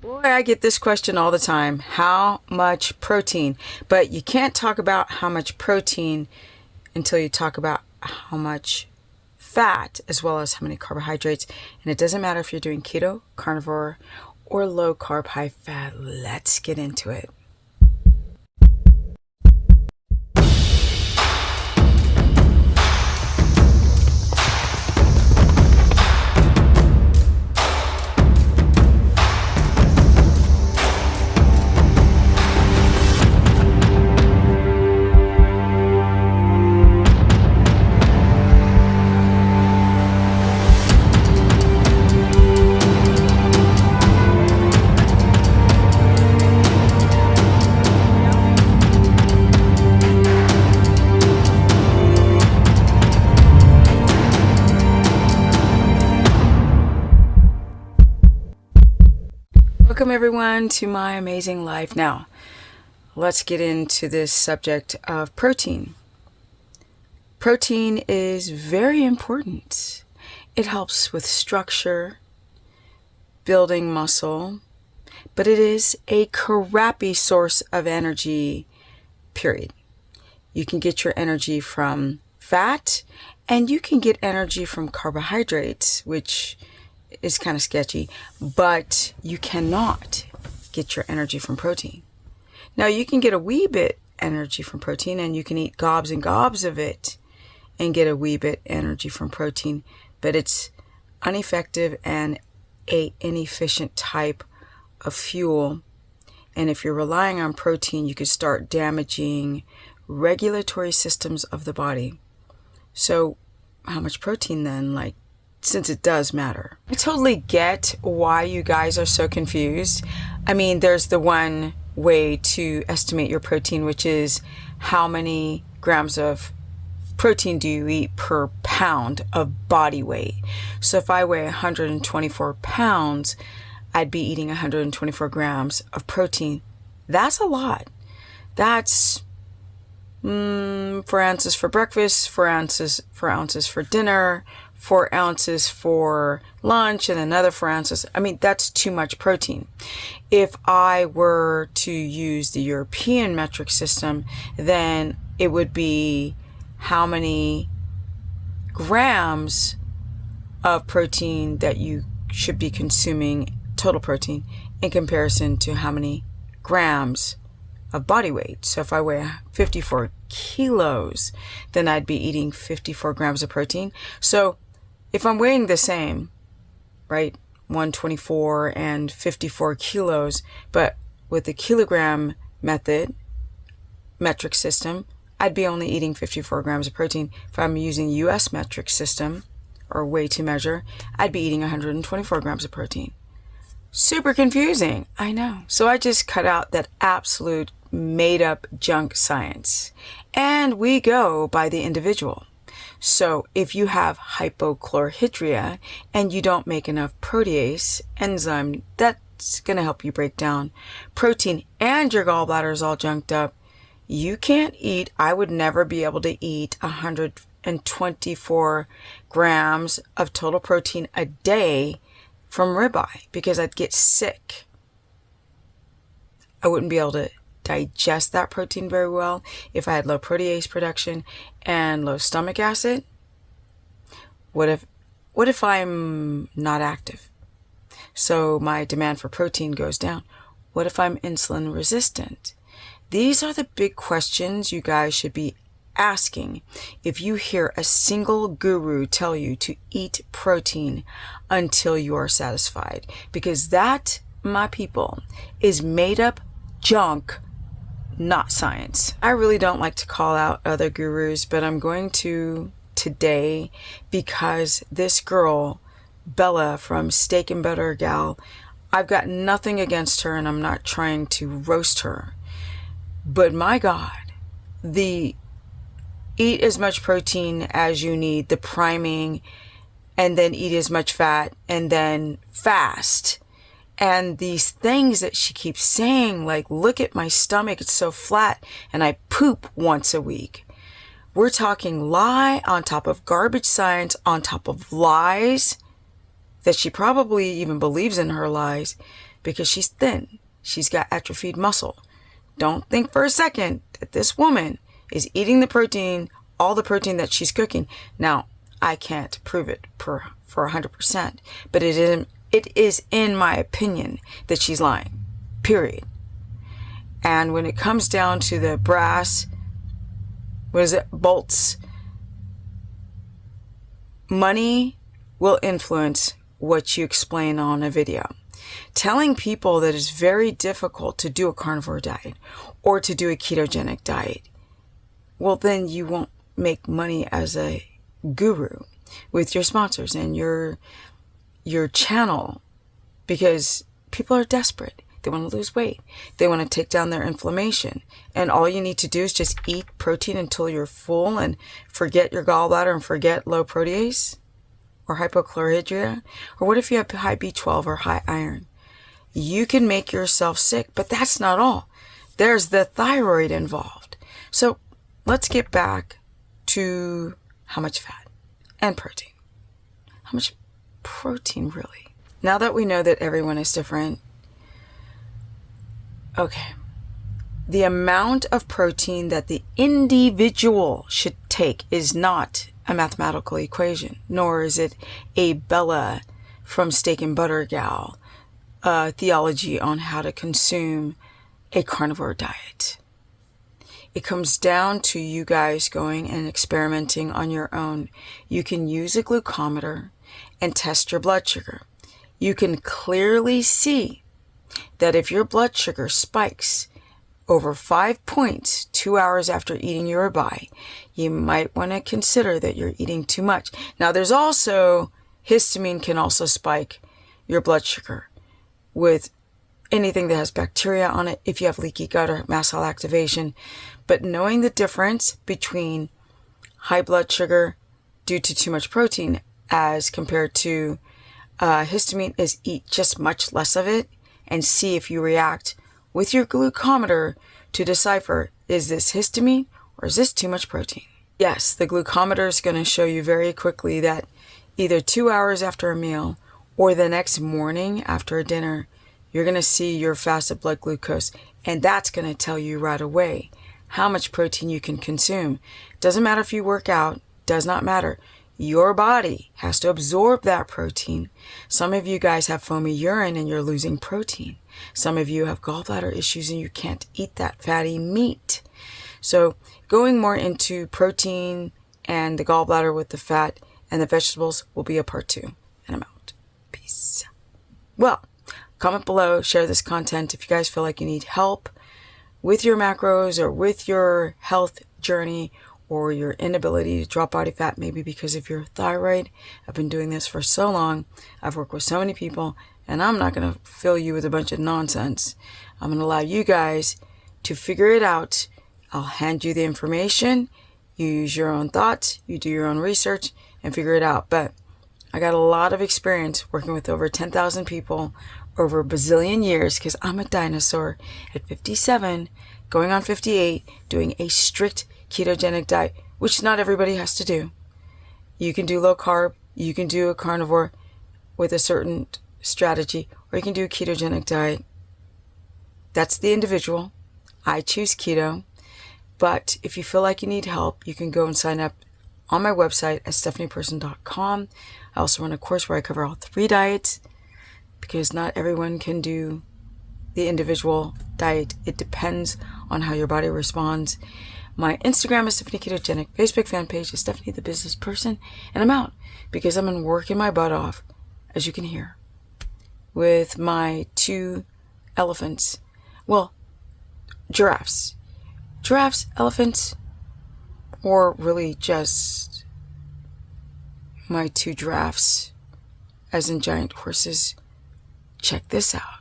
Boy, I get this question all the time. How much protein? But you can't talk about how much protein until you talk about how much fat as well as how many carbohydrates. And it doesn't matter if you're doing keto, carnivore, or low carb, high fat. Let's get into it. Welcome everyone to my amazing life. Now, let's get into this subject of protein. Protein is very important. It helps with structure, building muscle, but it is a crappy source of energy, period. You can get your energy from fat, and you can get energy from carbohydrates, which is kind of sketchy, but you cannot get your energy from protein. Now, you can get a wee bit energy from protein, and you can eat gobs and gobs of it and get a wee bit energy from protein, but it's ineffective and an inefficient type of fuel. And if you're relying on protein, you could start damaging regulatory systems of the body. So how much protein then? Since it does matter. I totally get why you guys are so confused. I mean, there's the one way to estimate your protein, which is how many grams of protein do you eat per pound of body weight. So if I weigh 124 pounds, I'd be eating 124 grams of protein. That's a lot. That's 4 ounces for breakfast, 4 ounces for dinner, 4 ounces for lunch, and another 4 ounces. I mean, that's too much protein. If I were to use the European metric system, then it would be how many grams of protein that you should be consuming, total protein, in comparison to how many grams of body weight. So if I weigh 54 kilos, then I'd be eating 54 grams of protein. So if I'm weighing the same, right, 124 and 54 kilos, but with the kilogram method, metric system, I'd be only eating 54 grams of protein. If I'm using US metric system, or way to measure, I'd be eating 124 grams of protein. Super confusing, I know. So I just cut out that absolute made up junk science, and we go by the individual. So if you have hypochlorhydria and you don't make enough protease enzyme, that's going to help you break down protein, and your gallbladder is all junked up, you can't eat. I would never be able to eat 124 grams of total protein a day from ribeye because I'd get sick. I wouldn't be able to digest that protein very well if I had low protease production and low stomach acid. What if I'm not active? So my demand for protein goes down. What if I'm insulin resistant? These are the big questions you guys should be asking if you hear a single guru tell you to eat protein until you are satisfied, because that, my people, is made up junk, not science. I really don't like to call out other gurus, but I'm going to today because this girl, Bella from Steak and Butter Gal, I've got nothing against her and I'm not trying to roast her. But my God, the eat as much protein as you need, the priming, and then eat as much fat and then fast. And these things that she keeps saying, like, look at my stomach, it's so flat, and I poop once a week. We're talking lie on top of garbage science, on top of lies that she probably even believes in her lies. because she's thin. She's got atrophied muscle. Don't think for a second that this woman is eating the protein, all the protein that she's cooking. Now, I can't prove it for 100%, but it is in my opinion that she's lying, period. And when it comes down to the brass, bolts, money will influence what you explain on a video. Telling people that it's very difficult to do a carnivore diet or to do a ketogenic diet, well, then you won't make money as a guru with your sponsors and your channel, because people are desperate. They want to lose weight. They want to take down their inflammation. And all you need to do is just eat protein until you're full and forget your gallbladder and forget low protease or hypochlorhydria. Or what if you have high B12 or high iron? You can make yourself sick, but that's not all. There's the thyroid involved. So let's get back to how much fat and protein. How much protein really? Now that we know that everyone is different, okay, the amount of protein that the individual should take is not a mathematical equation, nor is it a Bella from Steak and Butter gal theology on how to consume a carnivore diet. It comes down to you guys going and experimenting on your own. You can use a glucometer and test your blood sugar. You can clearly see that if your blood sugar spikes over 5 points 2 hours after eating your ribeye, you might want to consider that you're eating too much. Now, there's also histamine can also spike your blood sugar with anything that has bacteria on it if you have leaky gut or mast cell activation. But knowing the difference between high blood sugar due to too much protein as compared to histamine is eat just much less of it and see if you react with your glucometer to decipher, is this histamine or is this too much protein? Yes, the glucometer is going to show you very quickly that either 2 hours after a meal or the next morning after a dinner, you're going to see your fasted blood glucose, and that's going to tell you right away how much protein you can consume. Doesn't matter if you work out, does not matter. Your body has to absorb that protein. Some of you guys have foamy urine and you're losing protein. Some of you have gallbladder issues and you can't eat that fatty meat. So going more into protein and the gallbladder with the fat and the vegetables will be a part 2. And I'm out. Peace. Well, comment below, share this content if you guys feel like you need help with your macros or with your health journey or your inability to drop body fat, maybe because of your thyroid. I've been doing this for so long. I've worked with so many people, and I'm not going to fill you with a bunch of nonsense. I'm going to allow you guys to figure it out. I'll hand you the information. You use your own thoughts. You do your own research and figure it out. But I got a lot of experience working with over 10,000 people over a bazillion years because I'm a dinosaur at 57, going on 58, doing a strict ketogenic diet, which not everybody has to do. You can do low carb, you can do a carnivore with a certain strategy, or you can do a ketogenic diet. That's the individual. I choose keto. But if you feel like you need help, you can go and sign up on my website at stephanieperson.com. I also run a course where I cover all 3 diets because not everyone can do the individual diet. It depends on how your body responds. My Instagram is Stephanie Ketogenic. Facebook fan page is Stephanie the Business Person. And I'm out because I've been working my butt off, as you can hear, with my 2 elephants. Well, giraffes. Giraffes, elephants, or really just my 2 giraffes, as in giant horses. Check this out.